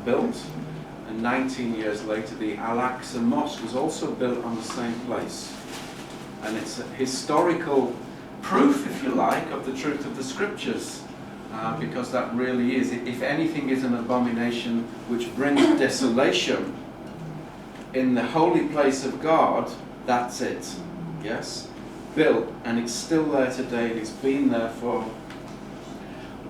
built, and 19 years later the Al-Aqsa Mosque was also built on the same place. And it's a historical proof, if you like, of the truth of the scriptures, because that really is, if anything is an abomination which brings desolation in the holy place of God, that's it. Yes? Built, and it's still there today. It's been there for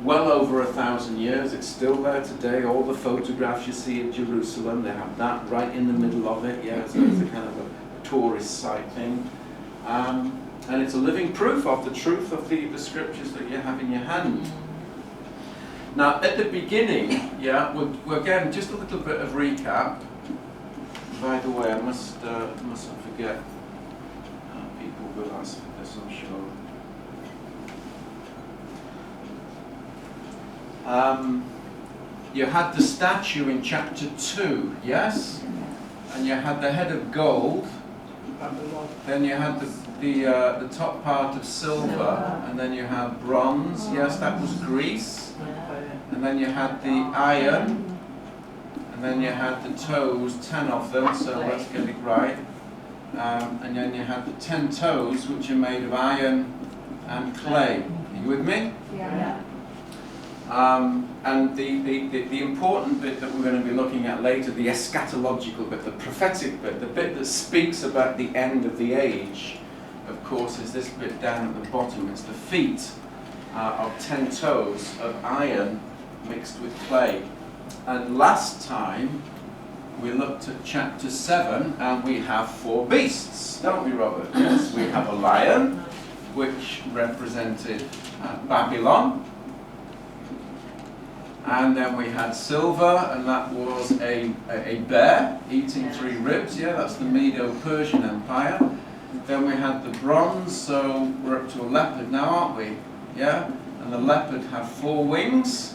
well over 1,000 years. It's still there today. All the photographs you see of Jerusalem, they have that right in the middle of it. Yeah, so it's a kind of a tourist site thing. And it's a living proof of the truth of the scriptures that you have in your hand. Now, at the beginning, yeah, we're again, just a little bit of recap. By the way, I mustn't forget, people will ask for this, I'm sure. You had the statue in chapter 2, yes? And you had the head of gold. Then you had the top part of silver, and then you had bronze. Yes, that was Greece. And then you had the iron, and then you had the toes, 10 of them. So let's get it right. And then you had the 10 toes, which are made of iron and clay. Are you with me? Yeah. And the important bit that we're going to be looking at later, the eschatological bit, the prophetic bit, the bit that speaks about the end of the age, of course, is this bit down at the bottom. It's the feet of 10 toes of iron mixed with clay. And last time we looked at chapter 7, and we have 4 beasts, don't we, Robert? Yes, we have a lion, which represented Babylon. And then we had silver, and that was a bear eating 3 ribs. Yeah, that's the Medo-Persian Empire. Then we had the bronze, so we're up to a leopard now, aren't we? Yeah? And the leopard had 4 wings,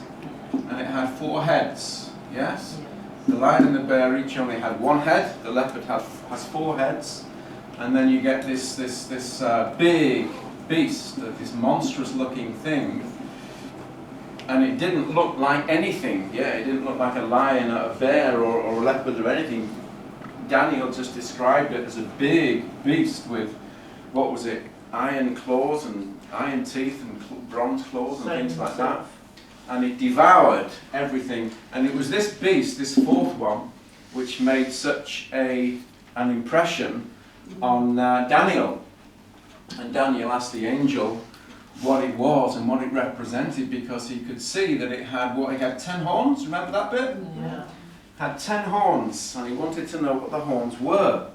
and it had 4 heads. Yes? The lion and the bear each only had 1 head. The leopard has 4 heads. And then you get this big beast, this monstrous-looking thing. And it didn't look like anything. Yeah, it didn't look like a lion or a bear or a leopard or anything. Daniel just described it as a big beast with, what was it, iron claws and iron teeth and bronze claws and things like that. And it devoured everything. And it was this beast, this 4th one, which made such an impression on Daniel. And Daniel asked the angel what it was and what it represented, because he could see that it had 10 horns. Remember that bit? Yeah. Had 10 horns, and he wanted to know what the horns were.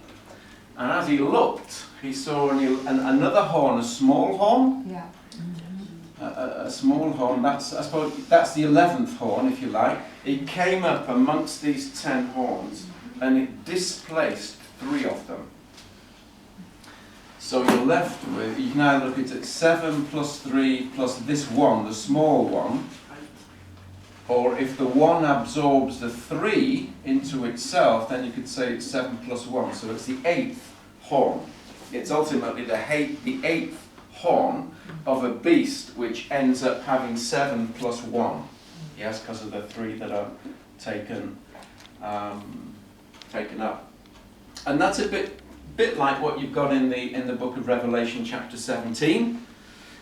And as he looked, he saw another horn, a small horn. Yeah. A small horn. I suppose that's the 11th horn, if you like. It came up amongst these 10 horns, and it displaced 3 of them. So you're left with, you can either look at it 7 plus 3 plus this 1, the small one, or if the 1 absorbs the 3 into itself, then you could say it's 7 plus 1, so it's the 8th horn. It's ultimately the 8th horn of a beast which ends up having 7 plus 1. Yes, because of the 3 that are taken up. And that's a bit like what you've got in the book of Revelation chapter 17,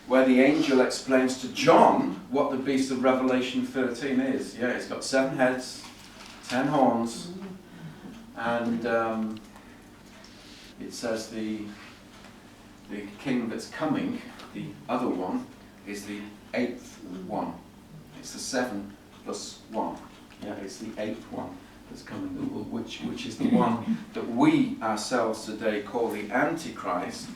where the angel explains to John what the beast of Revelation 13 is. Yeah, it's got 7 heads, 10 horns, and it says the king that's coming, the other one, is the 8th one. It's the 7 plus 1. Yeah, it's the 8th one that's coming, which is the one that we ourselves today call the Antichrist,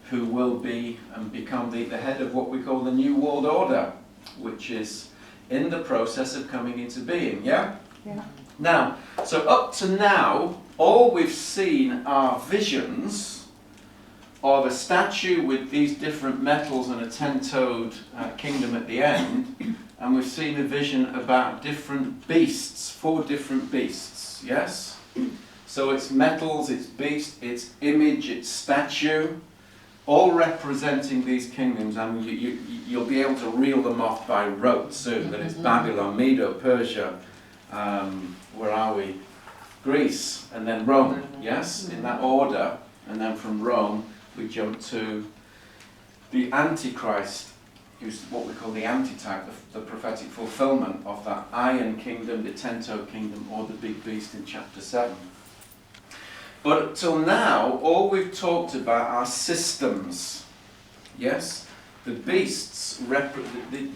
who will be and become the head of what we call the New World Order, which is in the process of coming into being, yeah? Yeah. Now, so up to now, all we've seen are visions of a statue with these different metals and a 10-toed kingdom at the end, and we've seen a vision about different beasts, 4 different beasts, yes? So it's metals, it's beast, it's image, it's statue, all representing these kingdoms, and you'll be able to reel them off by rote soon, that it's Babylon, Medo, Persia, where are we? Greece, and then Rome, yes, in that order. And then from Rome, we jump to the Antichrist, who's what we call the antitype, the prophetic fulfillment of that iron kingdom, the Tento kingdom, or the big beast in chapter 7. But till now, all we've talked about are systems. Yes? The beasts,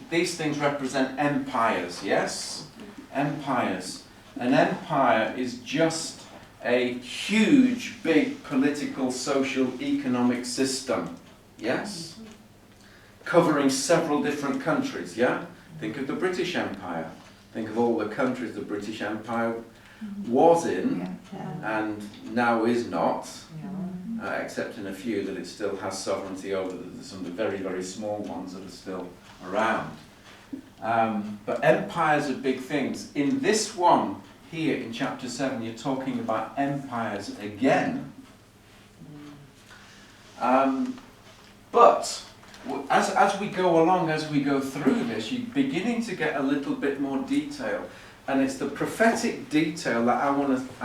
these things represent empires, yes? Empires. An empire is just a huge, big political, social, economic system, yes? Covering several different countries, yeah? Think of the British Empire. Think of all the countries the British Empire was in, and now is not, except in a few that it still has sovereignty over. There's some of the very, very small ones that are still around. But empires are big things. In this one, here in chapter 7, you're talking about empires again. But as we go along, as we go through this, you're beginning to get a little bit more detail. And it's the prophetic detail that I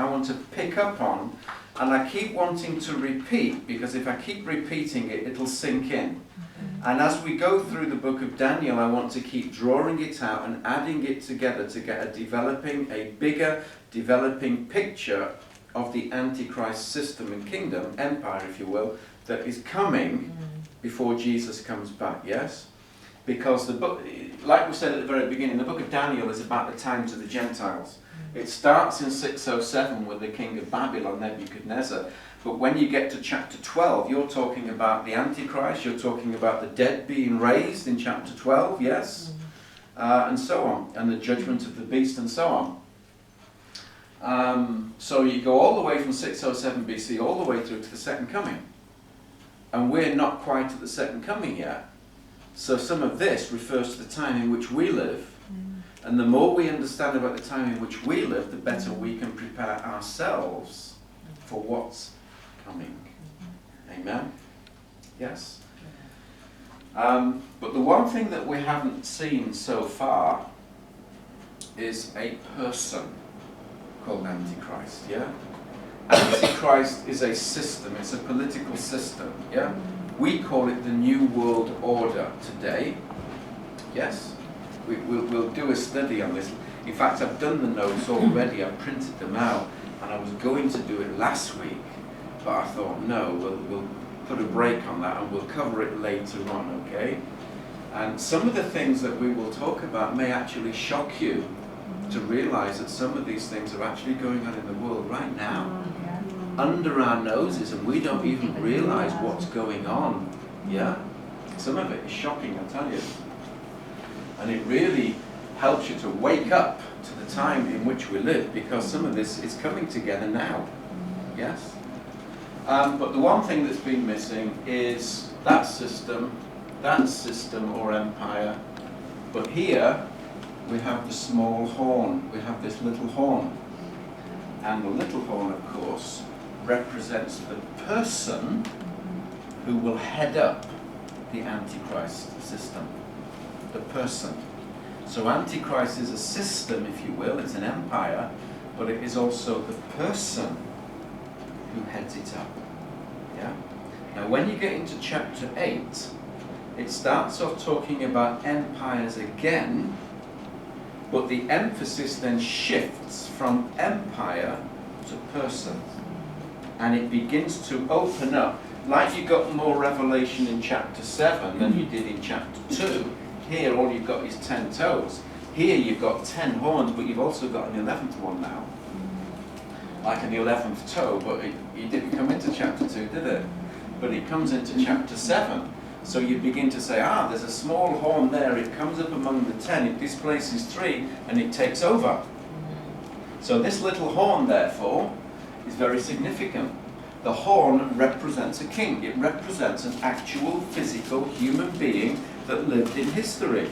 want to pick up on. And I keep wanting to repeat, because if I keep repeating it, it'll sink in. And as we go through the book of Daniel, I want to keep drawing it out and adding it together to get a bigger developing picture of the Antichrist system and kingdom, empire if you will, that is coming before Jesus comes back, yes? Because the book, like we said at the very beginning, the book of Daniel is about the times of the Gentiles. It starts in 607 with the king of Babylon, Nebuchadnezzar. But when you get to chapter 12, you're talking about the Antichrist, you're talking about the dead being raised in chapter 12, yes? And so on, and the judgment of the beast and so on. So you go all the way from 607 BC all the way through to the second coming. And we're not quite at the second coming yet. So some of this refers to the time in which we live. And the more we understand about the time in which we live, the better we can prepare ourselves for what's coming. Amen? Yes? But the one thing that we haven't seen so far is a person called Antichrist, yeah? Antichrist is a system, it's a political system, yeah? We call it the New World Order today, yes? We'll do a study on this. In fact, I've done the notes already, I've printed them out, and I was going to do it last week, but I thought, no, we'll put a break on that and we'll cover it later on, okay? And some of the things that we will talk about may actually shock you to realize that some of these things are actually going on in the world right now, under our noses, and we don't even realize what's going on, yeah? Some of it is shocking, I tell you. And it really helps you to wake up to the time in which we live, because some of this is coming together now. Yes? But the one thing that's been missing is that system or empire. But here we have the small horn. We have this little horn. And the little horn, of course, represents the person who will head up the Antichrist system. The person. So Antichrist is a system, if you will, it's an empire, but it is also the person who heads it up. Yeah? Now when you get into chapter 8, it starts off talking about empires again, but the emphasis then shifts from empire to person. And it begins to open up, like you got more revelation in chapter 7 than you did in chapter 2. Here all you've got is 10 toes. Here you've got 10 horns, but you've also got an 11th one now. Like an 11th toe, but it didn't come into chapter 2, did it? But it comes into chapter 7. So you begin to say, there's a small horn there, it comes up among the 10, it displaces 3, and it takes over. So this little horn, therefore, is very significant. The horn represents a king. It represents an actual physical human being that lived in history.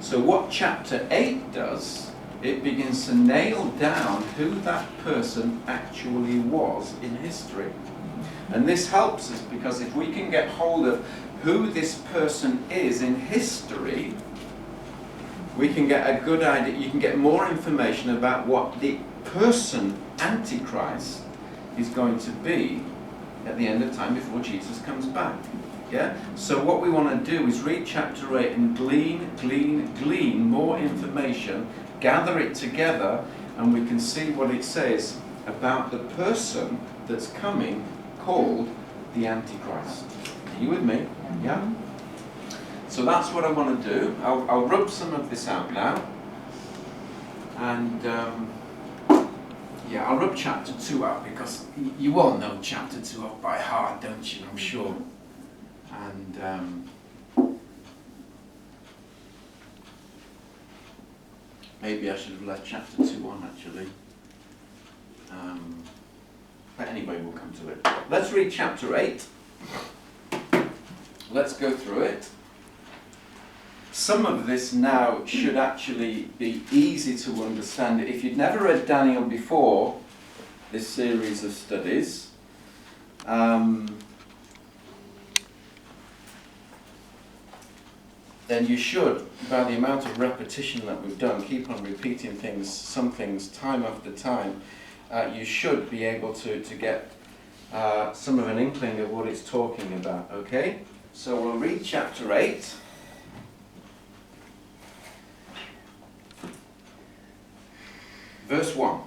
So what chapter 8 does, it begins to nail down who that person actually was in history. And this helps us because if we can get hold of who this person is in history, we can get a good idea, you can get more information about what the person, Antichrist, is going to be at the end of time before Jesus comes back. Yeah? So what we want to do is read chapter 8 and glean more information, gather it together, and we can see what it says about the person that's coming called the Antichrist. Are you with me? Yeah? So that's what I want to do. I'll rub some of this out now. And yeah, I'll rub chapter 2 out because you all know chapter 2 off by heart, don't you? I'm sure. And maybe I should have left chapter 2 on actually. But anyway, we'll come to it. Let's read chapter 8. Let's go through it. Some of this now should actually be easy to understand. If you'd never read Daniel before this series of studies, then you should, by the amount of repetition that we've done, keep on repeating things, some things time after time, you should be able to get some of an inkling of what it's talking about, okay? So we'll read chapter 8. Verse 1.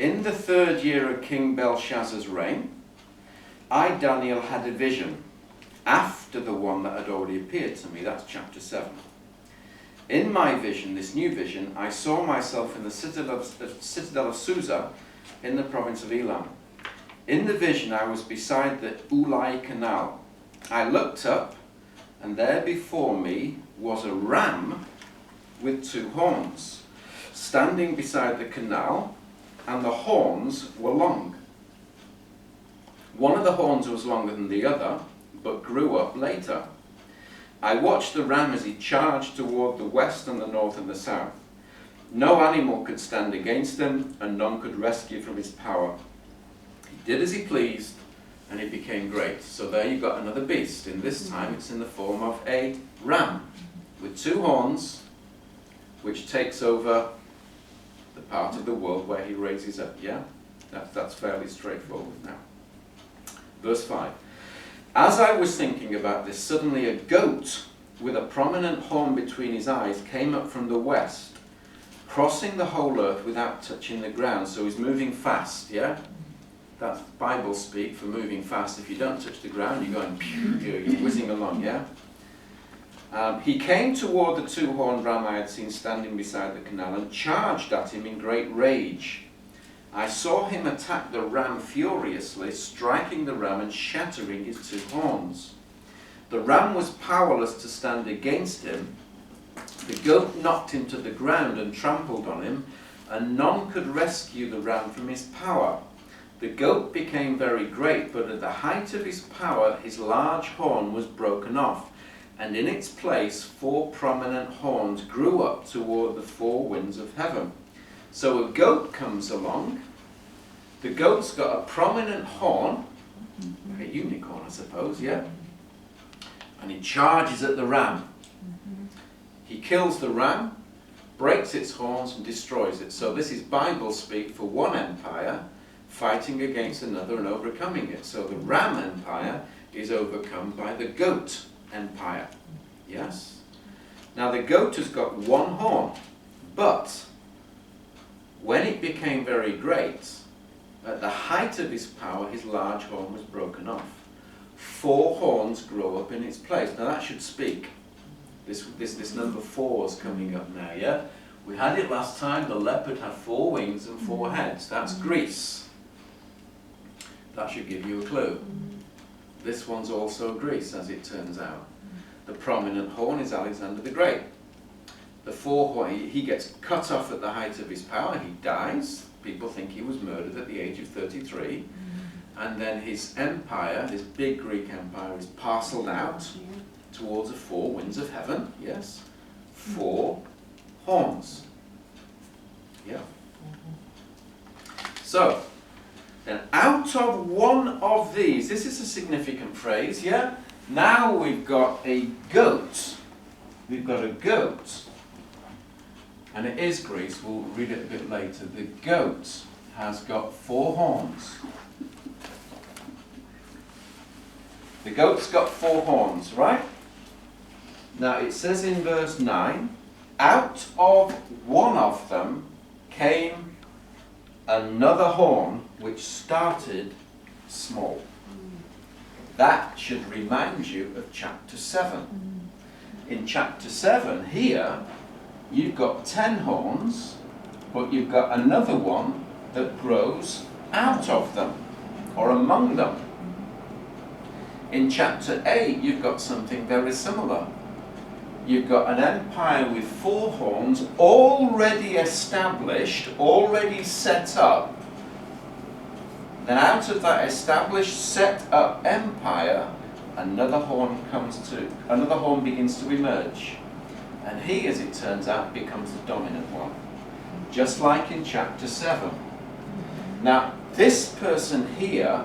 In the 3rd year of King Belshazzar's reign, I, Daniel, had a vision after the one that had already appeared to me. That's chapter 7. In my vision, this new vision, I saw myself in the citadel of Susa in the province of Elam. In the vision, I was beside the Ulai Canal. I looked up, and there before me was a ram with 2 horns, standing beside the canal, and the horns were long. One of the horns was longer than the other, but grew up later. I watched the ram as he charged toward the west and the north and the south. No animal could stand against him, and none could rescue from his power. He did as he pleased, and it became great. So there you've got another beast. In this time it's in the form of a ram with 2 horns, which takes over the part of the world where he raises up. Yeah? That's fairly straightforward now. Verse 5. As I was thinking about this, suddenly a goat with a prominent horn between his eyes came up from the west, crossing the whole earth without touching the ground. So he's moving fast, yeah? That's Bible speak for moving fast. If you don't touch the ground, you're going pew, you're whizzing along, yeah? He came toward the 2-horned ram I had seen standing beside the canal and charged at him in great rage. I saw him attack the ram furiously, striking the ram and shattering his 2 horns. The ram was powerless to stand against him. The goat knocked him to the ground and trampled on him, and none could rescue the ram from his power. The goat became very great, but at the height of his power, his large horn was broken off, and in its place 4 prominent horns grew up toward the 4 winds of heaven. So a goat comes along. The goat's got a prominent horn, like a unicorn I suppose, yeah? And he charges at the ram. He kills the ram, breaks its horns and destroys it. So this is Bible speak for one empire fighting against another and overcoming it. So the ram empire is overcome by the goat empire. Yes? Now the goat has got 1 horn, but when it became very great, at the height of his power, his large horn was broken off. 4 horns grow up in its place. Now that should speak. This number 4 is coming up now, yeah? We had it last time. The leopard had 4 wings and 4 heads. That's Greece. That should give you a clue. This one's also Greece, as it turns out. The prominent horn is Alexander the Great. The 4 horn, he gets cut off at the height of his power. He dies. People think he was murdered at the age of 33. And then his empire, his big Greek empire, is parceled out towards the 4 winds of heaven. Yes. 4 horns. Yeah. So, then out of one of these, this is a significant phrase, yeah? Now we've got a goat. We've got a goat and it is Greece, we'll read it a bit later. The goat has got 4 horns. The goat's got 4 horns, right? Now it says in verse 9, out of one of them came another horn which started small. That should remind you of chapter 7. In chapter 7 here, you've got 10 horns, but you've got another one that grows out of them, or among them. In chapter 8, you've got something very similar. You've got an empire with 4 horns, already established, already set up. Then out of that established, set up empire, another horn begins to emerge. And he, as it turns out, becomes the dominant one. Just like in chapter 7. Now, this person here,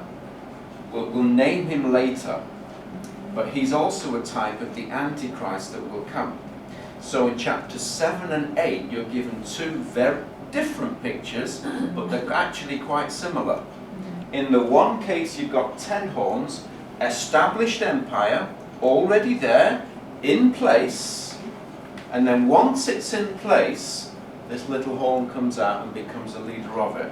we'll name him later, but he's also a type of the Antichrist that will come. So in chapters 7 and 8, you're given 2 very different pictures, but they're actually quite similar. In the one case, you've got 10 horns, established empire, already there, in place, and then once it's in place, this little horn comes out and becomes a leader of it.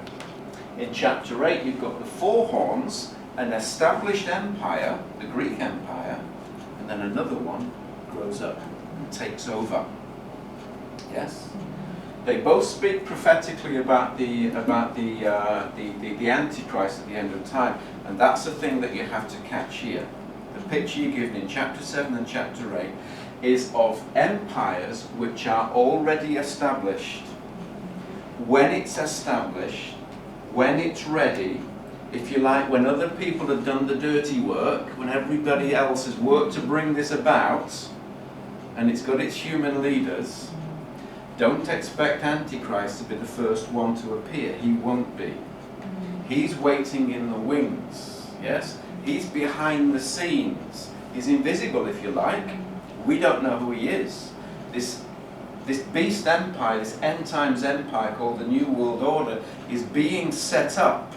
In chapter 8, you've got the 4 horns, an established empire, the Greek Empire, and then another one grows up and takes over. Yes? They both speak prophetically about the Antichrist at the end of time, and that's the thing that you have to catch here. The picture you're given in chapter 7 and chapter 8 is of empires which are already established. When it's established, when it's ready, if you like, when other people have done the dirty work, when everybody else has worked to bring this about, and it's got its human leaders, don't expect Antichrist to be the first one to appear. He won't be. He's waiting in the wings, yes? He's behind the scenes. He's invisible, if you like. We don't know who he is. This beast empire, this end times empire called the New World Order, is being set up.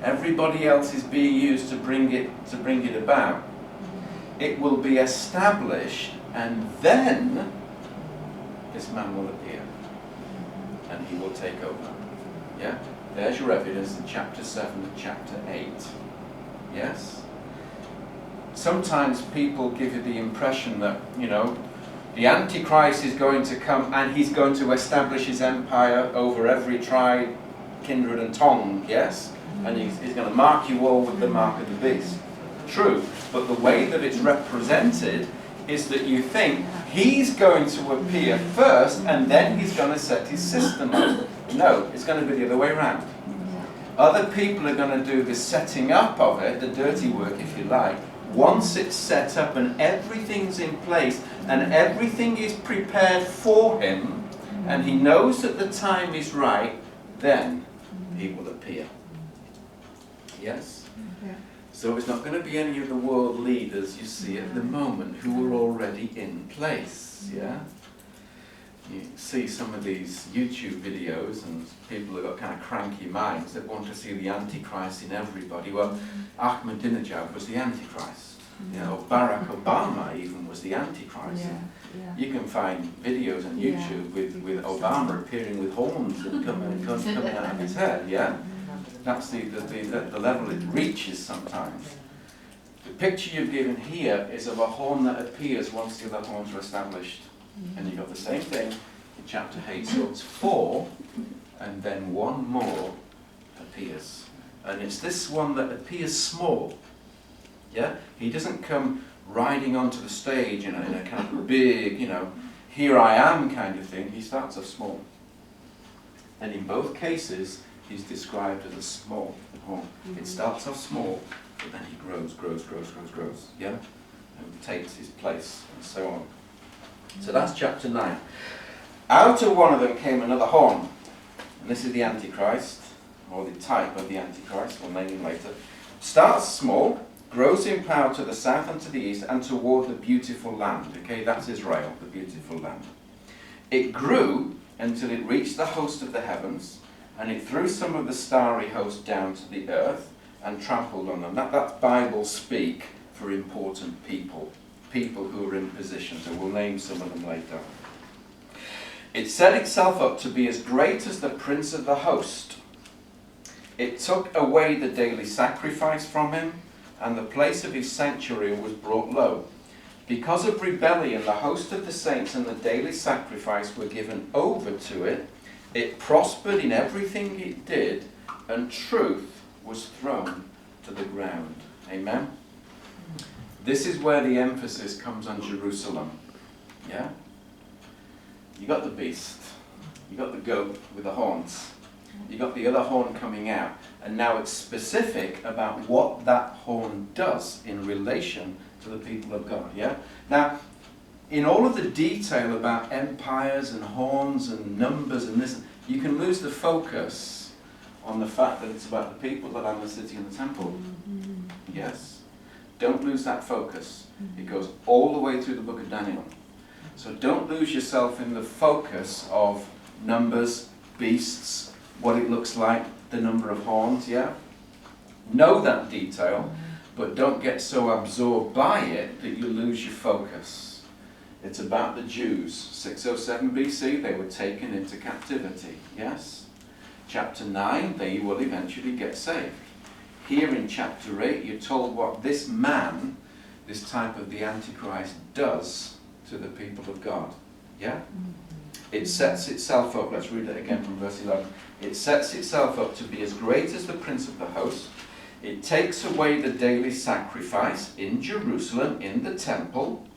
Everybody else is being used to bring it about. It will be established, and then this man will appear, and he will take over. Yeah? There's your evidence in chapter 7 and chapter 8. Yes? Sometimes people give you the impression that, you know, the Antichrist is going to come and he's going to establish his empire over every tribe, kindred and tongue, yes? And he's going to mark you all with the mark of the beast. True, but the way that it's represented is that you think he's going to appear first and then he's going to set his system up. No, it's going to be the other way around. Other people are going to do the setting up of it, the dirty work if you like. Once it's set up and everything's in place and everything is prepared for him and he knows that the time is right, then he will appear. Yes? So it's not going to be any of the world leaders you see at the moment who are already in place. Yeah? You see some of these YouTube videos and people have got kind of cranky minds that want to see the Antichrist in everybody. Well, Ahmadinejad was the Antichrist. You know, Barack Obama even was the Antichrist. You can find videos on YouTube with Obama appearing with horns and coming out of his head. Yeah? That's the level it reaches sometimes. The picture you've given here is of a horn that appears once the other horns are established. And you've got the same thing in chapter 8. So it's 4, and then one more appears. And it's this one that appears small. Yeah? He doesn't come riding onto the stage in a kind of big, you know, here I am kind of thing. He starts off small. And in both cases, he's described as a small horn. It starts off small, but then he grows. Yeah? And takes his place, and so on. So that's chapter 9. Out of one of them came another horn. And this is the Antichrist, or the type of the Antichrist, we'll name him later. Starts small, grows in power to the south and to the east, and toward the beautiful land. Okay, that's Israel, the beautiful land. It grew until it reached the host of the heavens, and it threw some of the starry host down to the earth and trampled on them. That's Bible speak for important people, people who are in positions, and we'll name some of them later. It set itself up to be as great as the prince of the host. It took away the daily sacrifice from him, and the place of his sanctuary was brought low. Because of rebellion, the host of the saints and the daily sacrifice were given over to it. It prospered in everything it did, and truth was thrown to the ground. Amen? This is where the emphasis comes on Jerusalem. Yeah? You got the beast. You got the goat with the horns. You got the other horn coming out. And now it's specific about what that horn does in relation to the people of God. Yeah? Now, in all of the detail about empires and horns and numbers and this, you can lose the focus on the fact that it's about the people, the land, the city, and the temple. Yes? Don't lose that focus. It goes all the way through the book of Daniel. So don't lose yourself in the focus of numbers, beasts, what it looks like, the number of horns, yeah? Know that detail, but don't get so absorbed by it that you lose your focus. It's about the Jews. 607 BC, they were taken into captivity, yes? Chapter 9, they will eventually get saved. Here in chapter 8, you're told what this man, this type of the Antichrist, does to the people of God. Yeah? It sets itself up, let's read it again from verse 11. It sets itself up to be as great as the prince of the host. It takes away the daily sacrifice in Jerusalem, in the temple.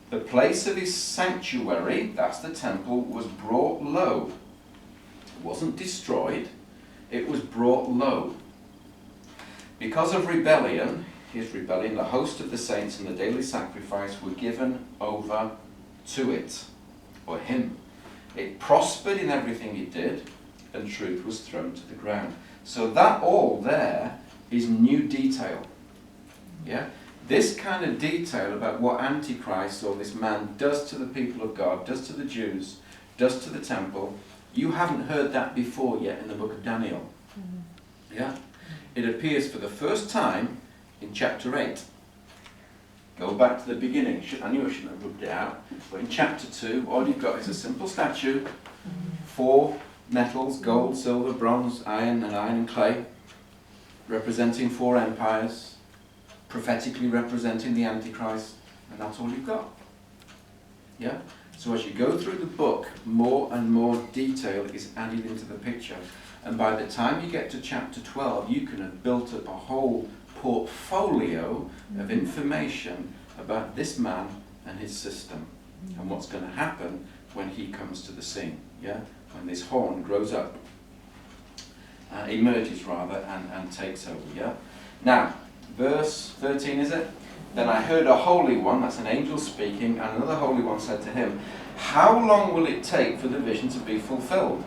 The place of his sanctuary, that's the temple, was brought low. It wasn't destroyed, it was brought low. Because of rebellion, his rebellion, the host of the saints and the daily sacrifice were given over to it, or him. It prospered in everything it did, and truth was thrown to the ground. So that all there is new detail. Yeah? This kind of detail about what Antichrist, or this man, does to the people of God, does to the Jews, does to the temple, you haven't heard that before yet in the book of Daniel. Yeah? It appears for the first time in chapter 8. Go back to the beginning. I knew I shouldn't have rubbed it out. But in chapter 2, all you've got is a simple statue, 4 metals, gold, silver, bronze, iron and clay, representing 4 empires, prophetically representing the Antichrist, and that's all you've got. Yeah? So as you go through the book, more and more detail is added into the picture. And by the time you get to chapter 12, you can have built up a whole portfolio of information about this man and his system, and what's going to happen when he comes to the scene. Yeah? When this horn grows up, emerges rather, and takes over. Yeah? Now, verse 13 is it? Then I heard a holy one, that's an angel speaking, and another holy one said to him, how long will it take for the vision to be fulfilled?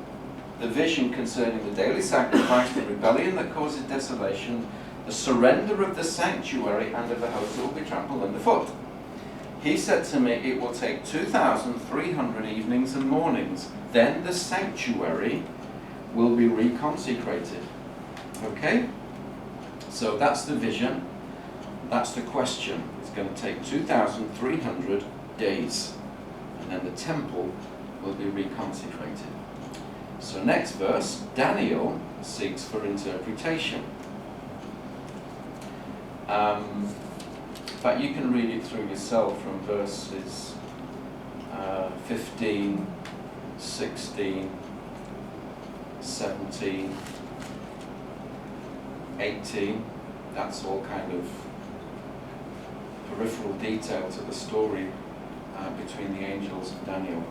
The vision concerning the daily sacrifice, the rebellion that causes desolation, the surrender of the sanctuary and of the host that will be trampled underfoot. He said to me, it will take 2,300 evenings and mornings. Then the sanctuary will be reconsecrated. Okay? So that's the vision. That's the question. It's going to take 2,300 days. And then the temple will be reconsecrated. So next verse, Daniel seeks for interpretation. In fact, you can read it through yourself from verses 15, 16, 17, 18. That's all kind of peripheral detail to the story between the angels of Daniel.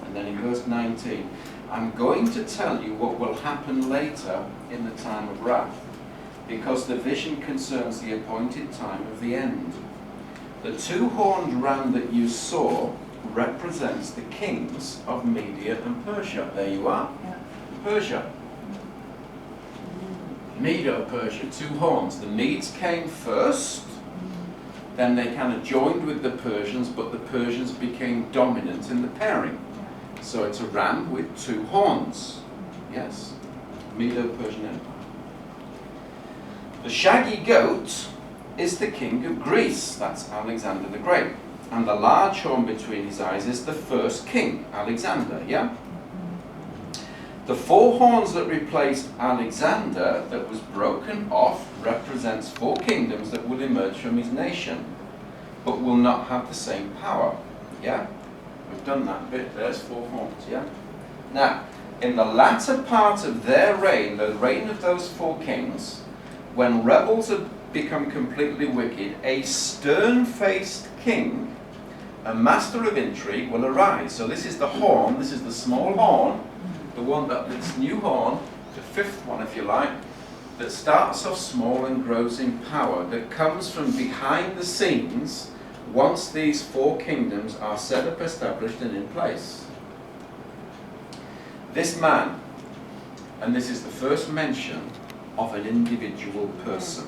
And then in verse 19, I'm going to tell you what will happen later in the time of wrath, because the vision concerns the appointed time of the end. The 2-horned ram that you saw represents the kings of Media and Persia. There you are. Yeah. Persia. Medo-Persia, 2 horns. The Medes came first, then they kind of joined with the Persians, but the Persians became dominant in the pairing. So it's a ram with 2 horns. Yes, Medo-Persian Empire. The shaggy goat is the king of Greece. That's Alexander the Great. And the large horn between his eyes is the first king, Alexander, yeah? The 4 horns that replaced Alexander that was broken off represents 4 kingdoms that will emerge from his nation, but will not have the same power, yeah? We've done that bit. There's 4 horns, yeah? Now, in the latter part of their reign, the reign of those 4 kings, when rebels have become completely wicked, a stern-faced king, a master of intrigue, will arise. So this is the horn, this is the small horn, the one that, this new horn, the 5th one if you like, that starts off small and grows in power, that comes from behind the scenes once these 4 kingdoms are set up, established and in place. This man, and this is the first mention of an individual person,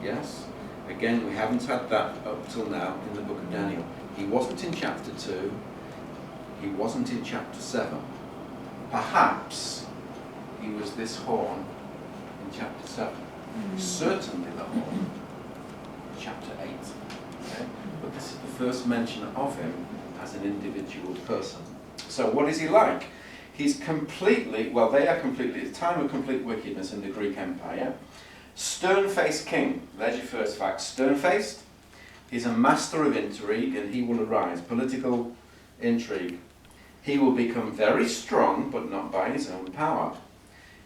yes? Again, we haven't had that up till now in the book of Daniel. He wasn't in chapter 2, he wasn't in chapter 7. Perhaps he was this horn in chapter 7. Certainly the horn in chapter 8. Okay? But this is the first mention of him as an individual person. So what is he like? He's completely, well they are completely, at the time of complete wickedness in the Greek Empire. Stern-faced king, there's your first fact. Stern-faced, he's a master of intrigue and he will arise. Political intrigue. He will become very strong, but not by his own power.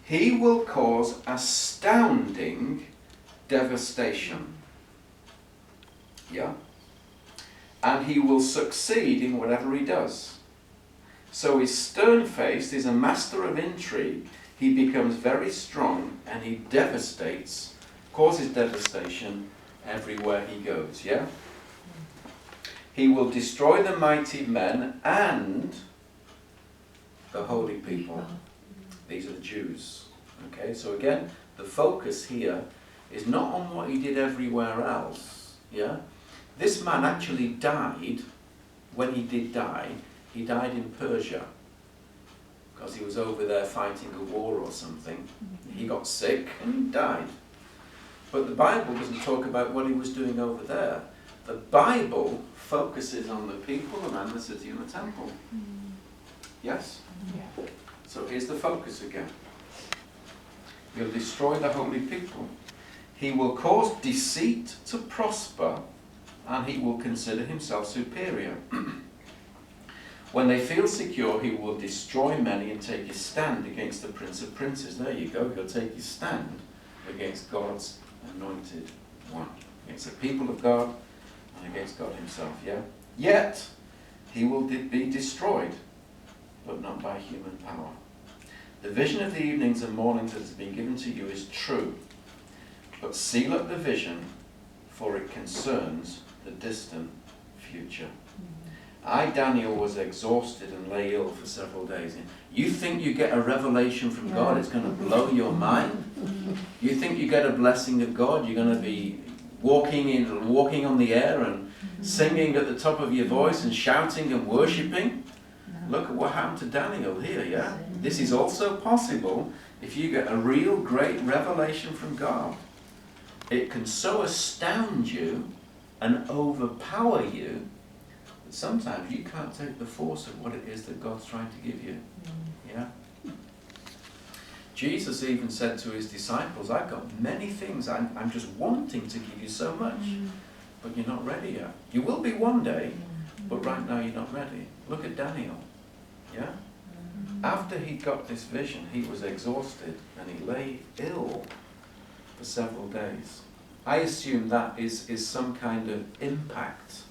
He will cause astounding devastation. Yeah? And he will succeed in whatever he does. So he's stern-faced, he's a master of intrigue. He becomes very strong and he devastates, causes devastation everywhere he goes. Yeah? He will destroy the mighty men and the holy people. These are the Jews. Okay, so again, the focus here is not on what he did everywhere else. Yeah, this man actually died. When he did die, he died in Persia because he was over there fighting a war or something. He got sick and he died. But the Bible doesn't talk about what he was doing over there. The Bible focuses on the people, the man, the city, and the temple. Yes? Yeah. So here's the focus again. He'll destroy the holy people. He will cause deceit to prosper, and he will consider himself superior. When they feel secure, he will destroy many and take his stand against the Prince of Princes. There you go. He'll take his stand against God's anointed one, against the people of God and against God himself. Yeah. Yet he will be destroyed, but not by human power. The vision of the evenings and mornings that has been given to you is true, but seal up the vision, for it concerns the distant future. I, Daniel, was exhausted and lay ill for several days. You think you get a revelation from God, it's going to blow your mind? You think you get a blessing of God, you're going to be walking on the air and singing at the top of your voice and shouting and worshipping? Look at what happened to Daniel here, yeah? This is also possible if you get a real great revelation from God. It can so astound you and overpower you that sometimes you can't take the force of what it is that God's trying to give you. Yeah? Jesus even said to his disciples, I've got many things, I'm just wanting to give you so much, but you're not ready yet. You will be one day, but right now you're not ready. Look at Daniel. Yeah? After he got this vision, he was exhausted and he lay ill for several days. I assume that is some kind of impact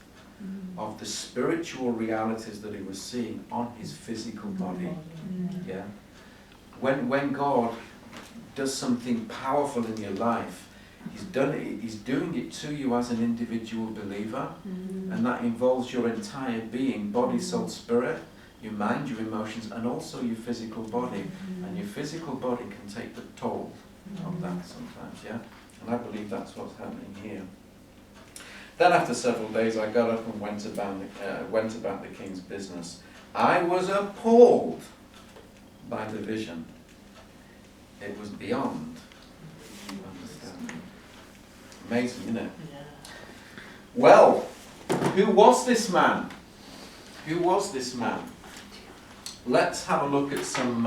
of the spiritual realities that he was seeing on his physical body. Yeah? When God does something powerful in your life, He's doing it to you as an individual believer, and that involves your entire being, body, soul, spirit, your mind, your emotions, and also your physical body. And your physical body can take the toll of that sometimes, yeah? And I believe that's what's happening here. Then after several days I got up and went about the king's business. I was appalled by the vision. It was beyond understanding. Amazing, isn't it? Yeah. Well, who was this man? Who was this man? Let's have a look at some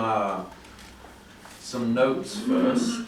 notes first.